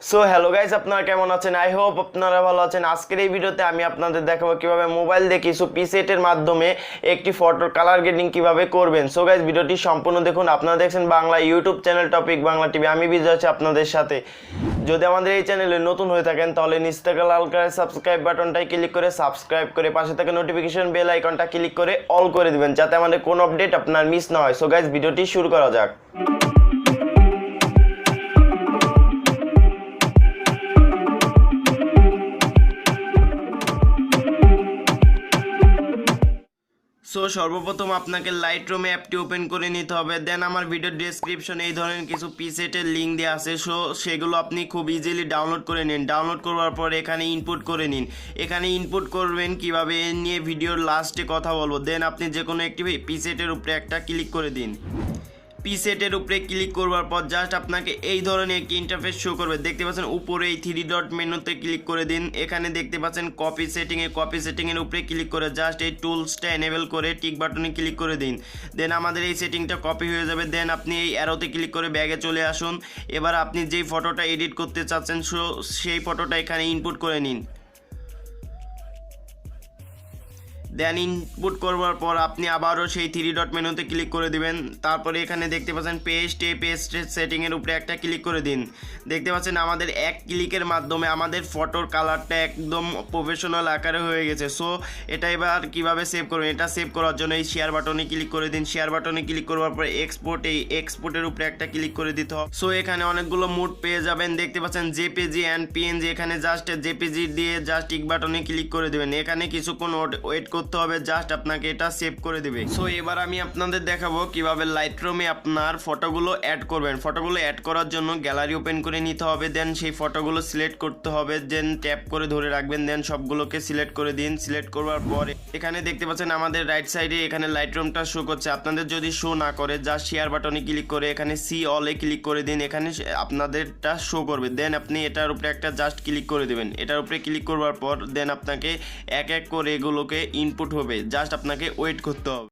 So hello guys, আপনারা কেমন আছেন? আই হোপ আপনারা ভালো আছেন। আজকের এই ভিডিওতে আমি আপনাদের দেখাবো কিভাবে মোবাইল দিয়ে কিছু প্রিসেটের মাধ্যমে একটি ফটোর কালার গ্রেডিং কিভাবে করবেন। সো গাইস, ভিডিওটি সম্পূর্ণ দেখুন। আপনারা দেখছেন Bangla YouTube channel topic Bangla TV. আমি বিজয় আছি আপনাদের সাথে। যদি আমাদের এই চ্যানেলে নতুন হয়ে থাকেন তাহলে নিচ থেকে লাল কালারের সাবস্ক্রাইব বাটনটাই ক্লিক করে সাবস্ক্রাইব করে পাশে থাকা নোটিফিকেশন বেল আইকনটা ক্লিক করে অল করে দিবেন, যাতে আমাদের কোনো আপডেট আপনার মিস না হয়। সো গাইস, ভিডিওটি শুরু করা যাক। সো সর্বপ্রথম আপনাকে লাইটরুম অ্যাপটি ওপেন করে নিতে হবে। দেন আমার ভিডিও ডেসক্রিপশনে এই ধরনের কিছু প্রিসেটের লিঙ্ক দেওয়া আছে। সো সেগুলো আপনি খুব ইজিলি ডাউনলোড করে নিন। ডাউনলোড করার পর এখানে ইনপুট করে নিন। এখানে ইনপুট করবেন কিভাবে এ নিয়ে ভিডিওর লাস্টে কথা বলবো। দেন আপনি যে কোনো একটি প্রিসেটের উপরে একটা ক্লিক করে দিন। প্রিসেটের উপরে ক্লিক করবার পর জাস্ট আপনাকে এই ধরনের একটি ইন্টারফেস শো করবে। দেখতে পাচ্ছেন উপরে এই 3 ডট মেনুতে ক্লিক করে দিন। এখানে দেখতে পাচ্ছেন কপি সেটিংয়ের উপরে ক্লিক করে জাস্ট এই টুলসটা এনেবল করে টিক বাটনে ক্লিক করে দিন। দেন আমাদের এই সেটিংটা কপি হয়ে যাবে। দেন আপনি এই অ্যারোতে ক্লিক করে ব্যাগে চলে আসুন। এবার আপনি যেই ফটোটা এডিট করতে চাচ্ছেন সেই ফটোটা এখানে ইনপুট করে নিন। দেন ইনপুট করবার পর আপনি আবারও সেই 3 ডট মেনুতে ক্লিক করে দিবেন। তারপরে এখানে দেখতে পাচ্ছেন পেস্ট সেটিংয়ের উপরে একটা ক্লিক করে দিন। দেখতে পাচ্ছেন আমাদের এক ক্লিকের মাধ্যমে আমাদের ফটোর কালারটা একদম প্রফেশনাল আকারে হয়ে গেছে। সো এটা এবার কিভাবে সেভ করবেন, এটা সেভ করার জন্য এই শেয়ার বাটনে ক্লিক করে দিন। শেয়ার বাটনে ক্লিক করবার পর এক্সপোর্টের উপরে একটা ক্লিক করে দিতে হবে। সো এখানে অনেকগুলো মোড পেয়ে যাবেন। দেখতে পাচ্ছেন জেপিজি অ্যান্ড পিএনজি। এখানে জাস্ট জেপিজি দিয়ে জাস্ট টিক বাটনে ক্লিক করে দেবেন। এখানে কিছুক্ষণ ওয়েট করতে হবে, জাস্ট আপনাকে এটা সেভ করে দিবে। সো এবার আমি আপনাদের দেখাবো কিভাবে লাইটরুমে আপনার ফটোগুলো অ্যাড করবেন। ফটোগুলো অ্যাড করার জন্য গ্যালারি ওপেন করে নিতে হবে। দেন সেই ফটোগুলো সিলেক্ট করতে হবে। দেন ট্যাপ করে ধরে রাখবেন। দেন সবগুলোকে সিলেক্ট করে দিন। সিলেক্ট করবার পরে এখানে দেখতে পাচ্ছেন আমাদের রাইট সাইডে এখানে লাইটরুমটা শো করছে। আপনাদের যদি শো না করে জাস্ট শেয়ার বাটনে ক্লিক করে এখানে সি অলে ক্লিক করে দিন। এখানে আপনাদেরটা শো করবে। দেন আপনি এটার উপরে একটা জাস্ট ক্লিক করে দেবেন। এটার উপরে ক্লিক করবার পর দেন আপনাকে এক এক করে এগুলোকে ইনপুট হবে। জাস্ট আপনাকে ওয়েট করতে হবে।